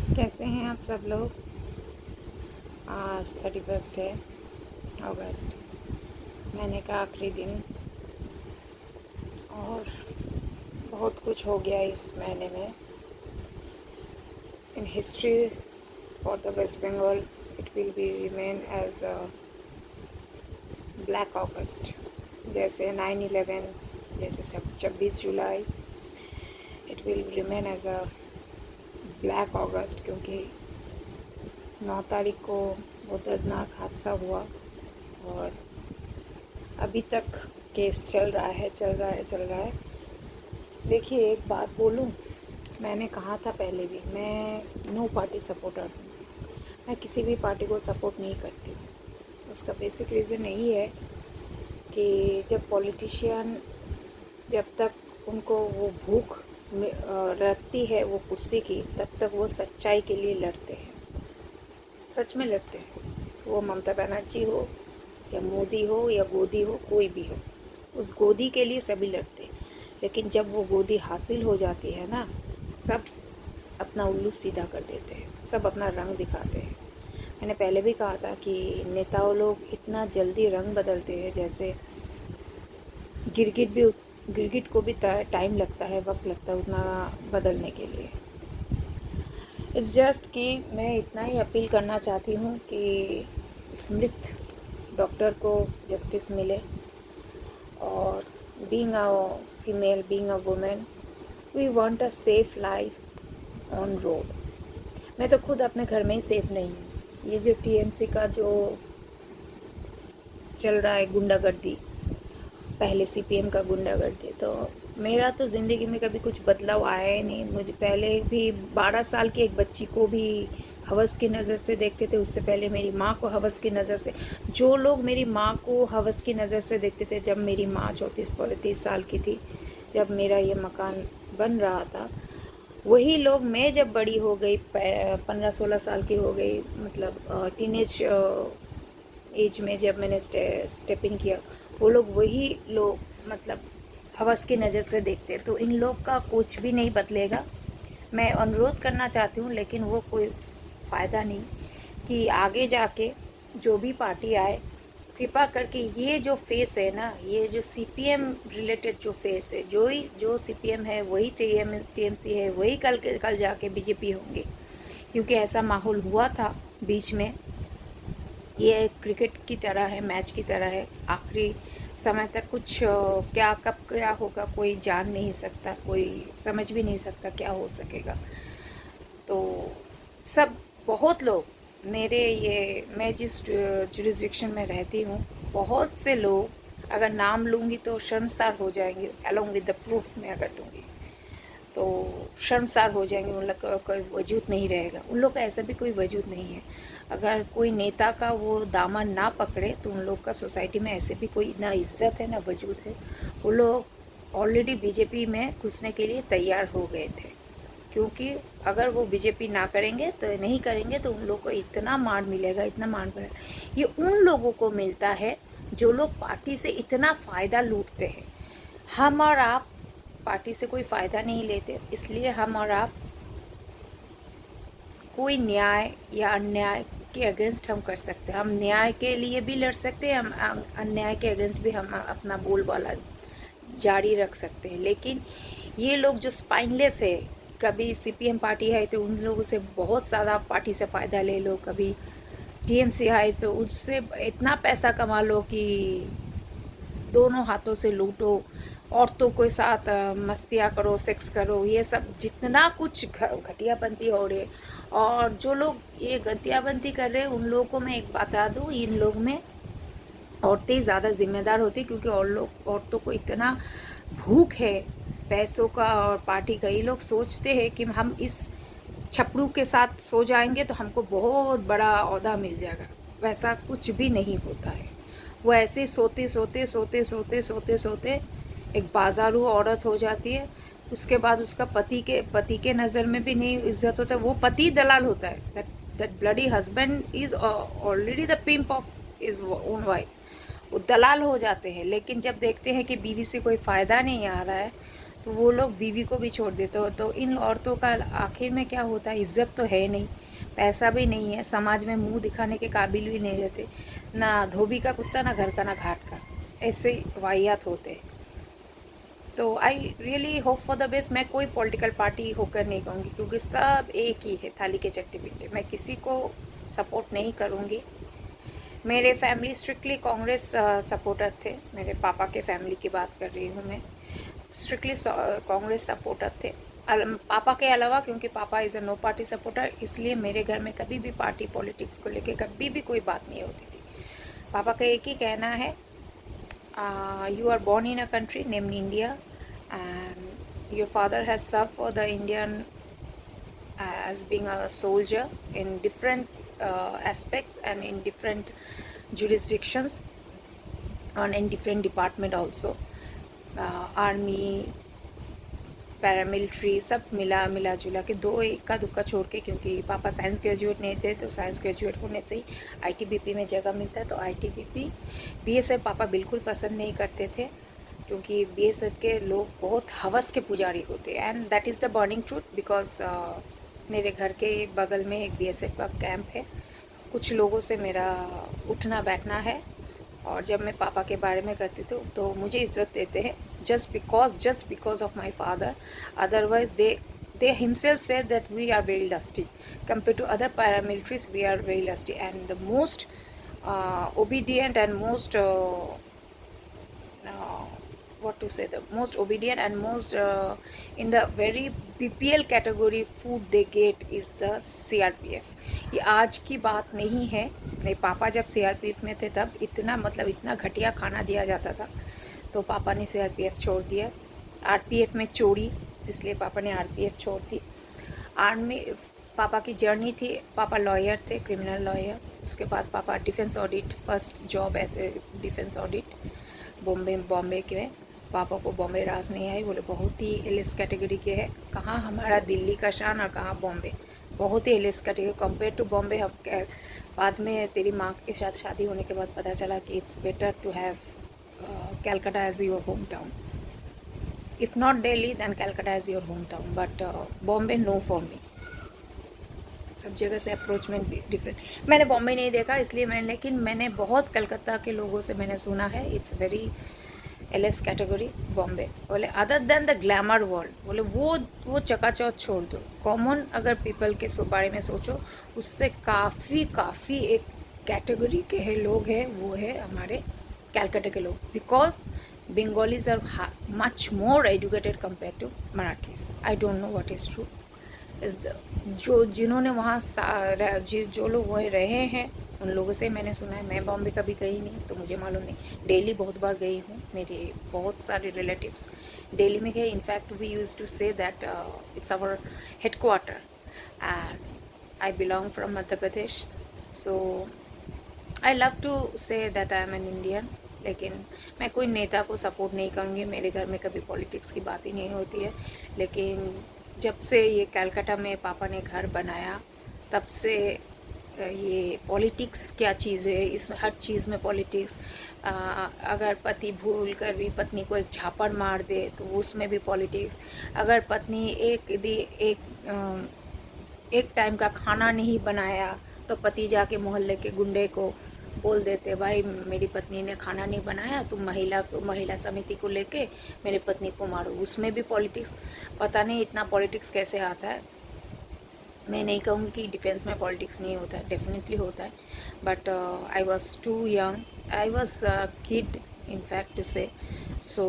कैसे हैं आप सब लोग। आज 31 है अगस्त, महीने का आखिरी दिन। और बहुत कुछ हो गया इस महीने में in history for the West Bengal. It will be remain as a black August, जैसे 9/11, जैसे 26 जुलाई। It will remain as a black August, क्योंकि 9 तारीख को वो दर्दनाक हादसा हुआ और अभी तक केस चल रहा है। देखिए, एक बात बोलूं, मैंने कहा था पहले भी, मैं नो पार्टी सपोर्टर हूँ। मैं किसी भी पार्टी को सपोर्ट नहीं करती हूँ। उसका बेसिक रीज़न यही है कि जब पॉलिटिशियन, जब तक उनको वो भूख रखती है वो कुर्सी की, तब तक वो सच्चाई के लिए लड़ते हैं, सच में लड़ते हैं। वो ममता बनर्जी हो या मोदी हो या गोदी हो, कोई भी हो, उस गोदी के लिए सभी लड़ते हैं। लेकिन जब वो गोदी हासिल हो जाती है ना, सब अपना उल्लू सीधा कर देते हैं, सब अपना रंग दिखाते हैं। मैंने पहले भी कहा था कि नेताओं लोग इतना जल्दी रंग बदलते हैं, जैसे गिरगिट को भी टाइम लगता है, वक्त लगता है उतना बदलने के लिए। इट्स जस्ट कि मैं इतना ही अपील करना चाहती हूँ कि स्मृत डॉक्टर को जस्टिस मिले। और being a female, being a women, we want a safe life on road. मैं तो खुद अपने घर में ही सेफ नहीं हूँ। ये जो टीएमसी का जो चल रहा है गुंडागर्दी, पहले सीपीएम का गुंडागर्दी, तो मेरा तो ज़िंदगी में कभी कुछ बदलाव आया ही नहीं। मुझे पहले भी 12 साल की एक बच्ची को भी हवस की नज़र से देखते थे, उससे पहले मेरी माँ को हवस की नज़र से। जो लोग मेरी माँ को हवस की नज़र से देखते थे, जब मेरी माँ 34-35 साल की थी, जब मेरा ये मकान बन रहा था, वही लोग, मैं जब बड़ी हो गई, 15-16 साल की हो गई, मतलब टीनेज एज में जब मैंने स्टेप इन किया, वो लोग, वही लोग मतलब हवस की नज़र से देखते। तो इन लोग का कुछ भी नहीं बदलेगा। मैं अनुरोध करना चाहती हूँ, लेकिन वो कोई फ़ायदा नहीं, कि आगे जाके जो भी पार्टी आए, कृपा करके ये जो फेस है ना, ये जो सीपीएम रिलेटेड जो फेस है, जो सीपीएम है वही टीएमसी है, वही कल जाके बीजेपी होंगे। क्योंकि ऐसा माहौल हुआ था बीच में। ये क्रिकेट की तरह है, मैच की तरह है। आखिरी समय तक कुछ क्या कब क्या होगा कोई जान नहीं सकता, कोई समझ भी नहीं सकता क्या हो सकेगा। तो सब, बहुत लोग, मेरे ये, मैं जिस जुरिस्डिक्शन में रहती हूँ, बहुत से लोग, अगर नाम लूँगी तो शर्मसार हो जाएंगे, अलोंग विद द प्रूफ मैं अगर दूँगी तो शर्मसार हो जाएंगे। उन लोग का कोई वजूद नहीं रहेगा, उन लोग का ऐसा भी कोई वजूद नहीं है। अगर कोई नेता का वो दामन ना पकड़े तो उन लोग का सोसाइटी में ऐसे भी कोई ना इज्जत है ना वजूद है। वो लोग ऑलरेडी बीजेपी में घुसने के लिए तैयार हो गए थे, क्योंकि अगर वो बीजेपी ना करेंगे तो नहीं करेंगे तो उन लोग को इतना मार मिलेगा, इतना मार मिलेगा। ये उन लोगों को मिलता है जो लोग पार्टी से इतना फ़ायदा लूटते हैं। हम और आप पार्टी से कोई फ़ायदा नहीं लेते, इसलिए हम और आप कोई न्याय या अन्याय के अगेंस्ट हम कर सकते हैं। हम न्याय के लिए भी लड़ सकते हैं, हम अन्याय के अगेंस्ट भी हम अपना बोलबाला जारी रख सकते हैं। लेकिन ये लोग जो स्पाइनलेस है, कभी सीपीएम पार्टी है तो उन लोगों से बहुत ज़्यादा पार्टी से फ़ायदा ले लो, कभी टीएमसी है तो उससे इतना पैसा कमा लो कि दोनों हाथों से लूटो, औरतों के साथ मस्तियाँ करो, सेक्स करो, ये सब जितना कुछ घटियापंती हो रही है। और जो लोग ये घटियापंती कर रहे हैं उन लोगों को मैं एक बता दूँ, इन लोग में औरतें ज़्यादा जिम्मेदार होती, क्योंकि और लोग, औरतों को इतना भूख है पैसों का और पार्टी का। ये लोग सोचते हैं कि हम इस छपड़ू के साथ सो जाएंगे तो हमको बहुत बड़ा ओहदा मिल जाएगा। वैसा कुछ भी नहीं होता है। वो ऐसे सोते सोते सोते सोते सोते सोते एक बाजारू औरत हो जाती है। उसके बाद उसका पति के नज़र में भी नहीं इज्जत होता है, वो पति दलाल होता है। That bloody husband is already the pimp of is own wife. वो दलाल हो जाते हैं। लेकिन जब देखते हैं कि बीवी से कोई फ़ायदा नहीं आ रहा है तो वो लोग बीवी को भी छोड़ देते हो। तो इन औरतों का आखिर में क्या होता है, इज्जत तो है नहीं, पैसा भी नहीं है, समाज में मुंह दिखाने के काबिल भी नहीं रहते, ना धोबी का कुत्ता, ना घर का, ना घाट का, ऐसे वाहियात होते हैं। तो I really hope for the best. मैं कोई पॉलिटिकल पार्टी होकर नहीं कहूँगी, क्योंकि सब एक ही है, थाली के चट्टे बिट्टे। मैं किसी को सपोर्ट नहीं करूँगी। मेरे फैमिली स्ट्रिक्टली कांग्रेस सपोर्टर थे। मेरे पापा के फैमिली की बात कर रही हूँ मैं, स्ट्रिक्टली कांग्रेस सपोर्टर थे। पापा के अलावा, क्योंकि पापा is a no party supporter, इसलिए मेरे घर में कभी भी पार्टी पॉलिटिक्स को लेके कभी भी कोई बात नहीं होती थी। पापा का एक ही कहना है, you are born in a country named India, and your father has served for the Indian as being a soldier in different aspects and in different jurisdictions and in different department also, army, paramilitary, सब मिला जुला के, दो इक्का दुक्का छोड़ के, क्योंकि पापा साइंस ग्रेजुएट नहीं थे, तो साइंस ग्रेजुएट होने से ही आईटीबीपी में जगह मिलता है। तो आईटीबीपी, बीएसएफ पापा बिल्कुल पसंद नहीं करते थे, क्योंकि बीएसएफ के लोग बहुत हवस के पुजारी होते हैं, and that is the burning truth. Because मेरे घर के बगल में एक बीएसएफ का कैंप है, कुछ लोगों से मेरा उठना बैठना है, और जब मैं पापा के बारे में करती हूँ तो मुझे इज्जत देते हैं, just because of my father. Otherwise they himself said that we are very lusty compared to other paramilitaries. We are very lusty, and the most obedient and most what to say, the most obedient and most in the very BPL category food they get is the CRPF. ये आज की बात नहीं है, मेरे पापा जब CRPF में थे तब इतना, मतलब इतना घटिया खाना दिया जाता था, तो पापा ने CRPF छोड़ दिया। RPF में चोरी, इसलिए पापा ने RPF छोड़ दी। आर्मी पापा की जर्नी थी, पापा लॉयर थे, क्रिमिनल लॉयर। उसके बाद पापा डिफेंस ऑडिट, फर्स्ट जॉब ऐसे डिफेंस ऑडिट बॉम्बे के। पापा को बॉम्बे रास नहीं आई, बोले बहुत ही एलिस कैटेगरी के है। कहाँ हमारा दिल्ली का शान और कहाँ बॉम्बे, बहुत ही A list category compare to Bombay. अब बाद में तेरी माँ के साथ शादी होने के बाद पता चला कि it's better to have Calcutta as your home town, if not Delhi than Calcutta as your home town, but Bombay no for me. सब जगह से अप्रोचमेंट डिफरेंट। मैंने बॉम्बे नहीं देखा इसलिए लेकिन मैंने बहुत कलकत्ता के लोगों से मैंने सुना है, it's very A list category Bombay. बोले other than the glamour world, बोले वो चकाचौंध छोड़ दो, कॉमन अगर पीपल के बारे में सोचो, उससे काफ़ी एक कैटेगरी के है लोग हैं, वो है हमारे कैलकाटा के लोग। Because Bengalis are much more educated compared to Marathis. I don't know what is true. Is the जिन्होंने वहाँ जो लोग वहीं रहे हैं, उन लोगों से मैंने सुना है। मैं बॉम्बे कभी गई नहीं, तो मुझे मालूम नहीं। दिल्ली बहुत बार गई हूँ, मेरे बहुत सारे रिलेटिव्स दिल्ली में गए। In fact we use to say that it's our headquarter, and I belong from Madhya Pradesh. So I love to say that I am an Indian. लेकिन मैं कोई नेता को सपोर्ट नहीं करूँगी, मेरे घर में कभी पॉलिटिक्स की बात ही नहीं होती है। लेकिन जब से ये कलकत्ता में पापा ने घर बनाया, तब से ये पॉलिटिक्स क्या चीज़ है, इसमें हर चीज़ में पॉलिटिक्स। अगर पति भूल कर भी पत्नी को एक झापड़ मार दे तो उसमें भी पॉलिटिक्स। अगर पत्नी एक टाइम का खाना नहीं बनाया तो पति जाके मोहल्ले के गुंडे को बोल देते, भाई मेरी पत्नी ने खाना नहीं बनाया, तुम महिला समिति को लेके मेरी पत्नी को मारो। उसमें भी पॉलिटिक्स। पता नहीं इतना पॉलिटिक्स कैसे आता है। मैं नहीं कहूँगी कि डिफेंस में पॉलिटिक्स नहीं होता है, डेफिनेटली होता है, but I was too young, I was kid in fact to say. So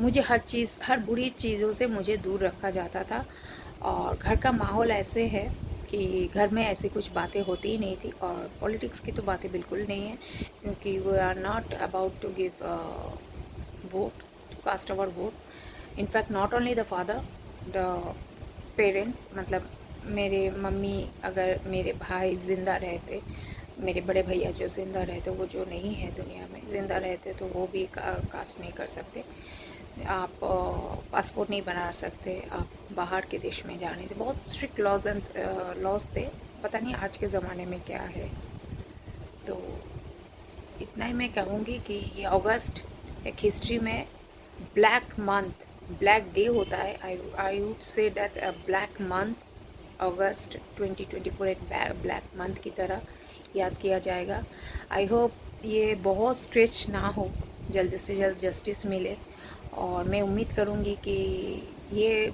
मुझे हर बुरी चीज़ों से मुझे दूर रखा जाता था, और घर का माहौल ऐसे है कि घर में ऐसी कुछ बातें होती ही नहीं थी। और पॉलिटिक्स की तो बातें बिल्कुल नहीं है, क्योंकि we are not about to give vote, to cast our vote. In fact not only the father, the parents, मतलब मेरे मम्मी, अगर मेरे भाई ज़िंदा रहते, मेरे बड़े भैया जो ज़िंदा रहते, वो जो नहीं है दुनिया में, ज़िंदा रहते, तो वो भी कास्ट नहीं कर सकते। आप पासपोर्ट नहीं बना सकते, आप बाहर के देश में जाने थे। बहुत स्ट्रिक्ट लॉज थे, पता नहीं आज के ज़माने में क्या है। तो इतना ही मैं कहूँगी कि ये अगस्त एक हिस्ट्री में ब्लैक मंथ ब्लैक डे होता है, I would say that a black month, August 2024 एक ब्लैक मंथ की तरह याद किया जाएगा। आई होप ये बहुत स्ट्रेच ना हो, जल्द से जल्द जस्टिस मिले, और मैं उम्मीद करूँगी कि ये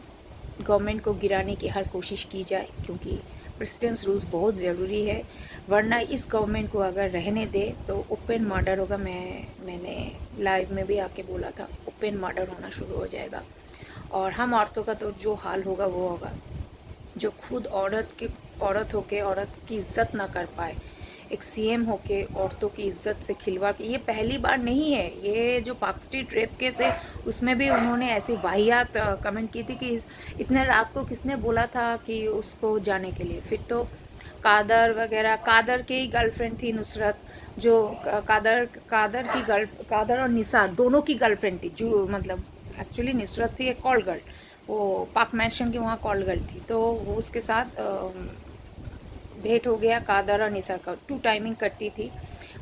गवर्नमेंट को गिराने की हर कोशिश की जाए, क्योंकि प्रेसिडेंट्स रूल्स बहुत ज़रूरी है, वरना इस गवर्नमेंट को अगर रहने दे तो ओपन मर्डर होगा। मैंने लाइव में भी आके बोला था, ओपन मर्डर होना शुरू हो जाएगा, और हम औरतों का तो जो हाल होगा वो होगा, जो खुद औरत होके औरत की इज्जत ना कर पाए, एक सीएम होके औरतों की इज्जत से खिलवाड़। ये पहली बार नहीं है, ये जो पार्क स्ट्रीट रेप केस है उसमें भी उन्होंने ऐसी वाहियात कमेंट की थी कि इतने रात को किसने बोला था कि उसको जाने के लिए। फिर तो कादर वगैरह, कादर की ही गर्लफ्रेंड थी नुसरत, जो कादर और निसार दोनों की गर्लफ्रेंड थी, जो मतलब एक्चुअली नुसरत थी एक कॉल गर्ल, वो पार्क मैंशन की वहाँ कॉल गर्ल थी, तो वो उसके साथ भेंट हो गया कादर और निसार का, टू टाइमिंग करती थी।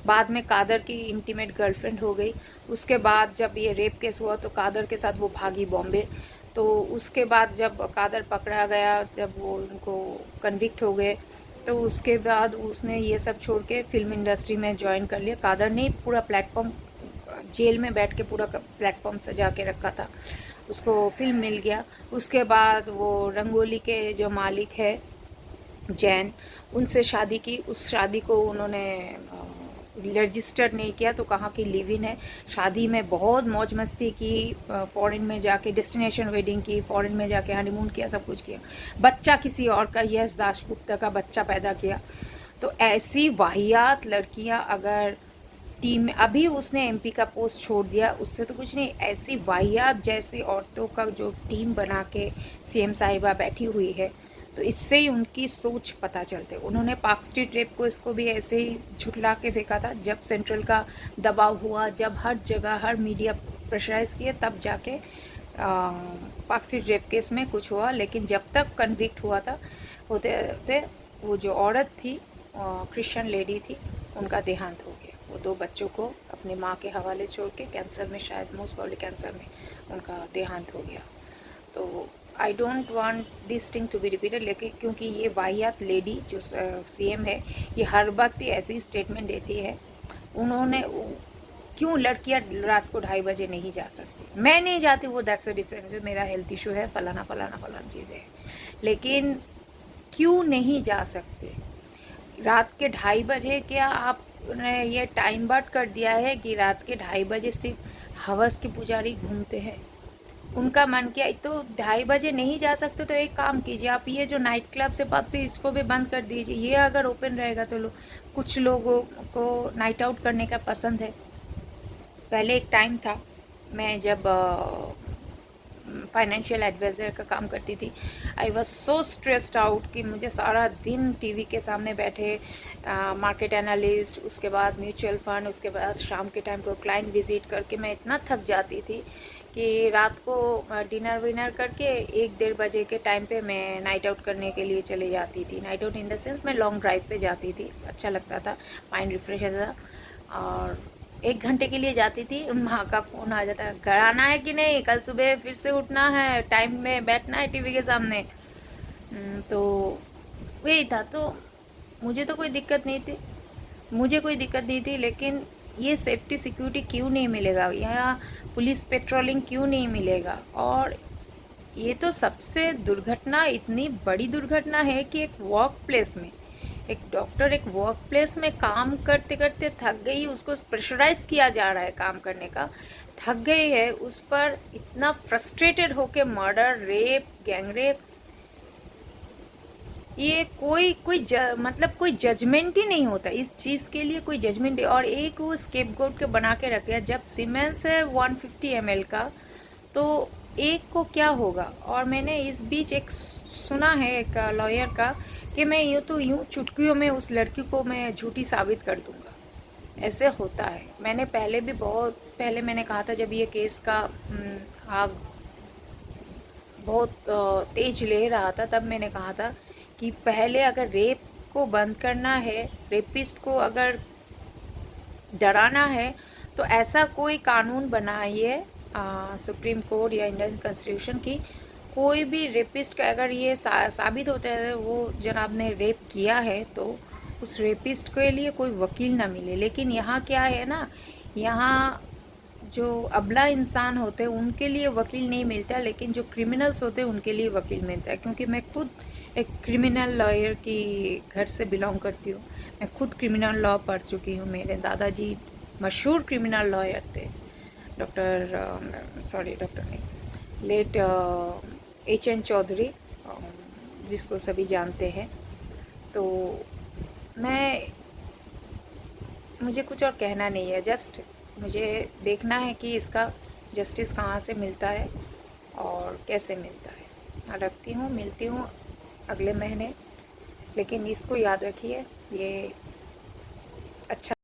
बाद में कादर की इंटीमेट गर्लफ्रेंड हो गई। उसके बाद जब ये रेप केस हुआ तो कादर के साथ वो भागी बॉम्बे। तो उसके बाद जब कादर पकड़ा गया, जब वो उनको कन्विक्ट हो गए, तो उसके बाद उसने ये सब छोड़ के फिल्म इंडस्ट्री में ज्वाइन कर लिया। कादर ने पूरा प्लेटफॉर्म, जेल में बैठ के पूरा प्लेटफॉर्म सजा के रखा था, उसको फिल्म मिल गया। उसके बाद वो रंगोली के जो मालिक है जैन, उनसे शादी की। उस शादी को उन्होंने रजिस्टर नहीं किया, तो कहाँ की लिव इन है। शादी में बहुत मौज मस्ती की, फॉरेन में जाके डेस्टिनेशन वेडिंग की, फॉरेन में जाके हनीमून किया, सब कुछ किया। बच्चा किसी और का, यश दासगुप्ता का बच्चा पैदा किया। तो ऐसी वाहियात लड़कियां अगर टीम में, अभी उसने एमपी का पोस्ट छोड़ दिया, उससे तो कुछ नहीं, ऐसी वाहियात जैसी औरतों का जो टीम बना के सीएम साहिबा बैठी हुई है, तो इससे ही उनकी सोच पता चलते। उन्होंने पार्क स्ट्रीट रेप को, इसको भी ऐसे ही झुठला के फेंका था। जब सेंट्रल का दबाव हुआ, जब हर जगह हर मीडिया प्रेशराइज किए, तब जाके पार्क स्ट्रीट रेप केस में कुछ हुआ। लेकिन जब तक कन्विक्ट हुआ था, होते होते वो जो औरत थी, क्रिश्चियन लेडी थी, उनका देहांत हो गया। वो दो बच्चों को अपनी माँ के हवाले छोड़ के कैंसर में, शायद मोस्ट प्रॉब्ली कैंसर में उनका देहांत हो गया। तो I don't want this thing to be repeated, लेकिन क्योंकि ये वाहियात लेडी जो सीएम है, ये हर वक्त ही ऐसी स्टेटमेंट देती है। उन्होंने क्यों लड़कियां रात को 2:30 बजे नहीं जा सकती? मैं नहीं जाती, वो दैट्स अ डिफरेंस, मेरा हेल्थ इशू है, फलाना फलाना फलाना चीज़ें है, लेकिन क्यों नहीं जा सकते रात के 2:30 बजे? क्या आपने ये टाइम बाट कर दिया है कि रात के 2:30 बजे सिर्फ हवस के पुजारी घूमते हैं? उनका मन किया तो 2:30 बजे नहीं जा सकते, तो एक काम कीजिए, आप ये जो नाइट क्लब से पब से इसको भी बंद कर दीजिए। ये अगर ओपन रहेगा तो कुछ लोगों को नाइट आउट करने का पसंद है। पहले एक टाइम था, मैं जब फाइनेंशियल एडवाइज़र का काम करती थी, I was so stressed out कि मुझे सारा दिन टीवी के सामने बैठे मार्केट एनालिस्ट, उसके बाद म्यूचुअल फंड, उसके बाद शाम के टाइम को क्लाइंट विजिट करके मैं इतना थक जाती थी कि रात को डिनर विनर करके 1-1:30 बजे के टाइम पे मैं नाइट आउट करने के लिए चली जाती थी। Night out in the sense मैं लॉन्ग ड्राइव पे जाती थी, अच्छा लगता था, माइंड रिफ्रेश होता था। और 1 घंटे के लिए जाती थी, माँ का फ़ोन आ जाता, घर आना है कि नहीं, कल सुबह फिर से उठना है, टाइम में बैठना है टीवी के सामने। तो वही था। तो मुझे तो कोई दिक्कत नहीं थी, लेकिन ये सेफ्टी सिक्योरिटी क्यों नहीं मिलेगा, यहाँ पुलिस पेट्रोलिंग क्यों नहीं मिलेगा? और ये तो सबसे दुर्घटना, इतनी बड़ी दुर्घटना है कि एक वर्क प्लेस में एक डॉक्टर एक वर्क प्लेस में काम करते करते थक गई, उसको प्रेशराइज किया जा रहा है काम करने का, थक गई है, उस पर इतना फ्रस्ट्रेटेड होके मर्डर, रेप, गैंग रेप, ये मतलब कोई जजमेंट ही नहीं होता इस चीज़ के लिए, कोई जजमेंट। और एक वो स्केपगोट के बना के रख दिया। जब सीमेंस है 150 ml का, तो एक को क्या होगा? और मैंने इस बीच एक सुना है एक लॉयर का कि मैं यूँ चुटकियों में उस लड़की को मैं झूठी साबित कर दूंगा। ऐसे होता है। मैंने पहले भी, बहुत पहले मैंने कहा था, जब ये केस का आग बहुत तेज ले रहा था, तब मैंने कहा था कि पहले अगर रेप को बंद करना है, रेपिस्ट को अगर डराना है, तो ऐसा कोई कानून बनाइए सुप्रीम कोर्ट या इंडियन कॉन्स्टिट्यूशन की, कोई भी रेपिस्ट का अगर ये साबित होता है वो जनाब ने रेप किया है, तो उस रेपिस्ट के लिए कोई वकील ना मिले। लेकिन यहाँ क्या है ना, यहाँ जो अबला इंसान होते हैं उनके लिए वकील नहीं मिलता, लेकिन जो क्रिमिनल्स होते हैं उनके लिए वकील मिलता है। क्योंकि मैं खुद एक क्रिमिनल लॉयर की घर से बिलोंग करती हूँ, मैं खुद क्रिमिनल लॉ पढ़ चुकी हूँ। मेरे दादाजी मशहूर क्रिमिनल लॉयर थे, डॉक्टर नहीं, लेट H.N. चौधरी, जिसको सभी जानते हैं। तो मैं मुझे कुछ और कहना नहीं है, जस्ट मुझे देखना है कि इसका जस्टिस कहाँ से मिलता है और कैसे मिलता है। मैं रखती हूँ, मिलती हूँ अगले महीने। लेकिन इसको याद रखिए, ये अच्छा